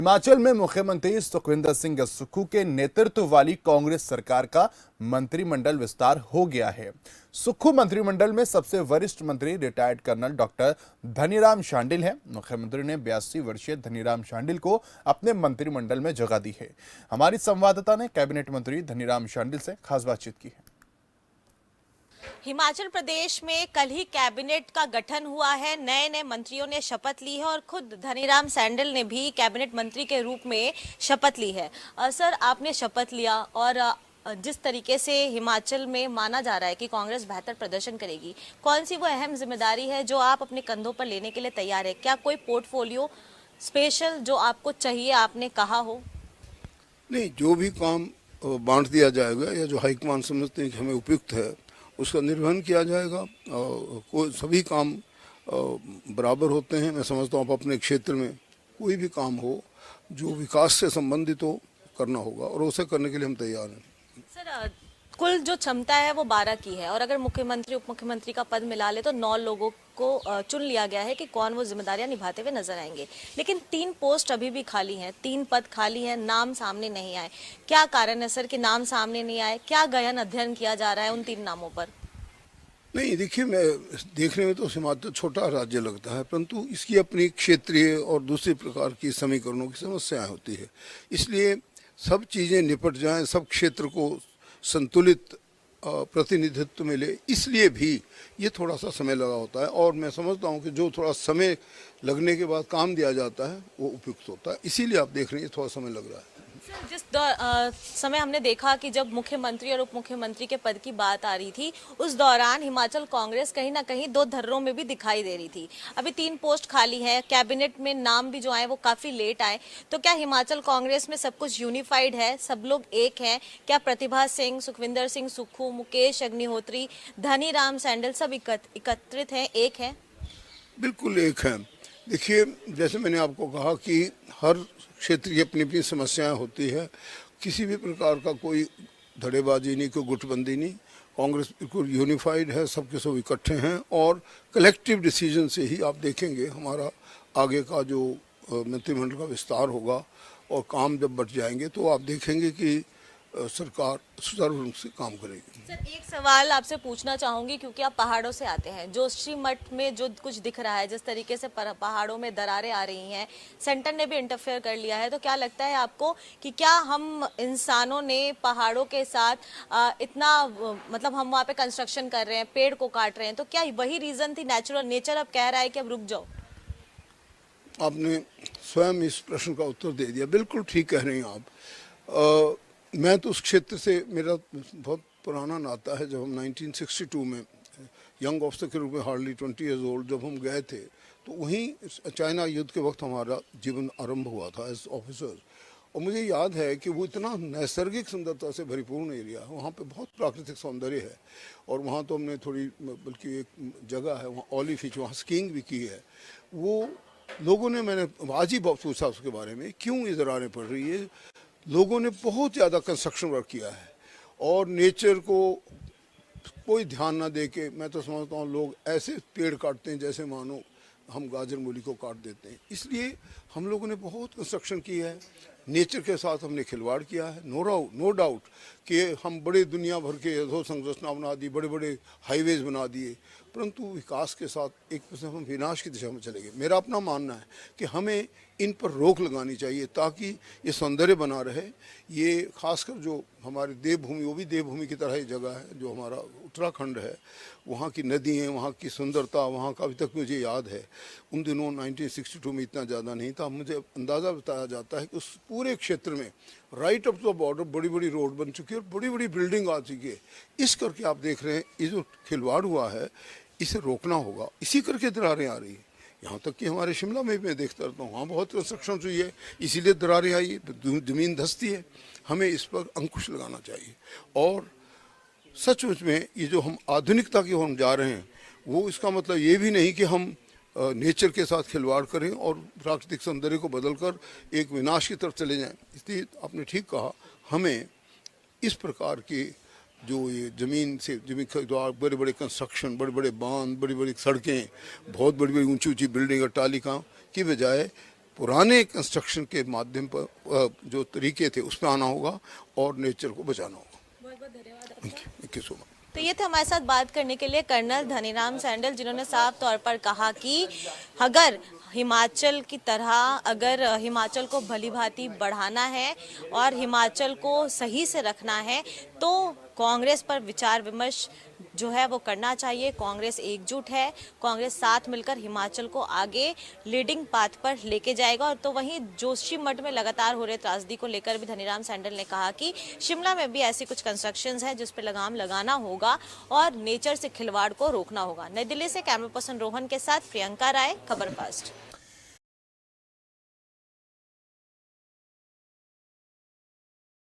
हिमाचल में मुख्यमंत्री सुखविंदर सिंह सुक्खू के नेतृत्व वाली कांग्रेस सरकार का मंत्रिमंडल विस्तार हो गया है। सुक्खू मंत्रिमंडल में सबसे वरिष्ठ मंत्री retired colonel doctor Dhaniram Shandil हैं। मुख्यमंत्री ने 82 वर्षीय धनीराम शांडिल को अपने मंत्रिमंडल में जगह दी है। हमारी संवाददाता ने कैबिनेट मंत्री धनीराम शांडिल से खास बातचीत की है। हिमाचल प्रदेश में कल ही कैबिनेट का गठन हुआ है। नए नए मंत्रियों ने शपथ ली है और खुद धनीराम शांडिल ने भी कैबिनेट मंत्री के रूप में शपथ ली है। सर, आपने शपथ लिया और जिस तरीके से हिमाचल में माना जा रहा है कि कांग्रेस बेहतर प्रदर्शन करेगी, कौन सी वो अहम जिम्मेदारी है जो आप अपने कंधों पर लेने के लिए तैयार है? क्या कोई पोर्टफोलियो स्पेशल जो आपको चाहिए आपने कहा हो? नहीं, जो भी काम बांट दिया जाएगा या जो हाईकमान समझते हैं कि हमें उपयुक्त है उसका निर्वहन किया जाएगा। कोई सभी काम बराबर होते हैं। मैं समझता हूँ आप अपने क्षेत्र में कोई भी काम हो जो विकास से संबंधित हो करना होगा और उसे करने के लिए हम तैयार हैं। सर, कुल जो क्षमता है वो 12 की है और अगर मुख्यमंत्री उप मुख्यमंत्री का पद मिला ले तो 9 लोगों को चुन लिया गया है कि कौन वो जिम्मेदारियां निभाते हुए नजर आएंगे। लेकिन 3 पोस्ट अभी भी खाली हैं, 3 पद खाली हैं, नाम सामने नहीं आए। क्या कारण है सर कि नाम सामने नहीं आए? क्या गहन अध्ययन किया जा रहा है उन 3 नामों पर? नहीं, देखिए, मैं देखने में तो हिमाचल छोटा राज्य लगता है, परंतु इसकी अपनी क्षेत्रीय और दूसरी प्रकार की समीकरणों की समस्याएं होती है। इसलिए सब चीज़ें निपट जाएं, सब क्षेत्र को संतुलित प्रतिनिधित्व मिले, इसलिए भी ये थोड़ा सा समय लगा होता है। और मैं समझता हूँ कि जो थोड़ा समय लगने के बाद काम दिया जाता है वो उपयुक्त होता है, इसीलिए आप देख रहे हैं थोड़ा समय लग रहा है। सर, जिस समय हमने देखा कि जब मुख्यमंत्री और उप मुख्यमंत्री के पद की बात आ रही थी, उस दौरान हिमाचल कांग्रेस कहीं ना कहीं 2 धर्रों में भी दिखाई दे रही थी। अभी 3 पोस्ट खाली है, कैबिनेट में नाम भी जो आए वो काफी लेट आए। तो क्या हिमाचल कांग्रेस में सब कुछ यूनिफाइड है, सब लोग एक हैं? क्या प्रतिभा सिंह, सुखविंदर सिंह सुक्खू, मुकेश अग्निहोत्री, धनीराम शांडिल सब एकत्रित हैं, एक है? बिल्कुल एक है। देखिए, जैसे मैंने आपको कहा कि हर क्षेत्र की अपनी अपनी समस्याएं होती है। किसी भी प्रकार का कोई धड़ेबाजी नहीं, कोई गुटबंदी नहीं। कांग्रेस बिल्कुल यूनिफाइड है, सबके सब इकट्ठे हैं और कलेक्टिव डिसीजन से ही आप देखेंगे हमारा आगे का जो मंत्रिमंडल का विस्तार होगा और काम जब बढ़ जाएंगे तो आप देखेंगे कि सरकार सुचारू रूप से काम करेगी। सर, एक सवाल आपसे पूछना चाहूंगी क्योंकि आप पहाड़ों से आते हैं। जोशीमठ में जो कुछ दिख रहा है, जिस तरीके से पहाड़ों में दरारें आ रही हैं, सेंटर ने भी इंटरफेयर कर लिया है, तो क्या लगता है आपको कि क्या हम इंसानों ने पहाड़ों के साथ इतना मतलब हम वहाँ पे कंस्ट्रक्शन कर रहे हैं, पेड़ को काट रहे हैं, तो क्या वही रीजन थी? नेचर अब कह रहा है कि अब रुक जाओ? आपने स्वयं इस प्रश्न का उत्तर दे दिया। बिल्कुल ठीक कह रहे हैं आप। मैं तो उस क्षेत्र से मेरा बहुत पुराना नाता है। जब हम 1962 में यंग ऑफिसर के रूप में हार्डली 20 ईयर्स ओल्ड जब हम गए थे तो वहीं चाइना युद्ध के वक्त हमारा जीवन आरंभ हुआ था एज ऑफिसर। और मुझे याद है कि वो इतना नैसर्गिक सुंदरता से भरपूर्ण एरिया है, वहाँ पे बहुत प्राकृतिक सौंदर्य है। और वहाँ तो हमने थोड़ी, बल्कि एक जगह है वहाँ ओली फिच, वहाँ स्कीइंग भी की है। वो लोगों ने, मैंने आज ही पूछा उसके बारे में क्यों ये दरारें पड़ रही है। लोगों ने बहुत ज़्यादा कंस्ट्रक्शन वर्क किया है और नेचर को कोई ध्यान ना दे के, मैं तो समझता हूँ लोग ऐसे पेड़ काटते हैं जैसे मानो हम गाजर मूली को काट देते हैं। इसलिए हम लोगों ने बहुत कंस्ट्रक्शन की है, नेचर के साथ हमने खिलवाड़ किया है। नो डाउट कि हम बड़े दुनिया भर के अधोसंरचना बना दी, बड़े बड़े हाईवेज बना दिए, परंतु विकास के साथ एक तरह हम विनाश की दिशा में चले गए। मेरा अपना मानना है कि हमें इन पर रोक लगानी चाहिए ताकि ये सौंदर्य बना रहे। ये खासकर जो हमारी देवभूमि, वो भी देवभूमि की तरह ही जगह है जो हमारा उत्तराखंड है। वहाँ की नदियाँ, वहाँ की सुंदरता, वहाँ का अभी तक मुझे याद है उन दिनों 1962 में इतना ज़्यादा नहीं था। मुझे अंदाज़ा बताया जाता है कि उस पूरे क्षेत्र में right up to the border बड़ी बड़ी रोड बन चुकी है और बड़ी बड़ी बिल्डिंग आ चुकी है। इस करके आप देख रहे हैं ये जो खिलवाड़ हुआ है इसे रोकना होगा, इसी करके दरारें आ रही है। यहाँ तक कि हमारे शिमला में मैं देखता रहता हूँ, वहाँ बहुत कंस्ट्रक्शन हुई है, इसीलिए दरारें आई, ज़मीन धंसती है। हमें इस पर अंकुश लगाना चाहिए और सचमुच में ये जो हम आधुनिकता की ओर हम जा रहे हैं वो इसका मतलब ये भी नहीं कि हम नेचर के साथ खिलवाड़ करें और प्राकृतिक सौंदर्य को बदलकर एक विनाश की तरफ चले जाएं। इसलिए आपने ठीक कहा, हमें इस प्रकार की जो ये ज़मीन बड़े बड़े कंस्ट्रक्शन, बड़े बड़े बांध, बड़ी बड़ी सड़कें, बहुत बड़ी बड़ी ऊंची ऊंची बिल्डिंग, अट्टालिका की बजाय पुराने कंस्ट्रक्शन के माध्यम पर जो तरीके थे उस पर आना होगा और नेचर को बचाना होगा। बहुत बहुत धन्यवाद। Thank you so much. तो ये थे हमारे साथ बात करने के लिए कर्नल धनीराम सैंडल, जिन्होंने साफ तौर पर कहा कि अगर हिमाचल की तरह अगर हिमाचल को भलीभांति बढ़ाना है और हिमाचल को सही से रखना है तो कांग्रेस पर विचार विमर्श जो है वो करना चाहिए। कांग्रेस एकजुट है, कांग्रेस साथ मिलकर हिमाचल को आगे लीडिंग पाथ पर लेके जाएगा। और तो वहीं जोशीमठ में लगातार हो रहे त्रासदी को लेकर भी धनीराम सैंडल ने कहा कि शिमला में भी ऐसी कुछ कंस्ट्रक्शंस हैं जिस पर लगाम लगाना होगा और नेचर से खिलवाड़ को रोकना होगा। नई दिल्ली से कैमरा पर्सन रोहन के साथ प्रियंका राय, खबर फास्ट।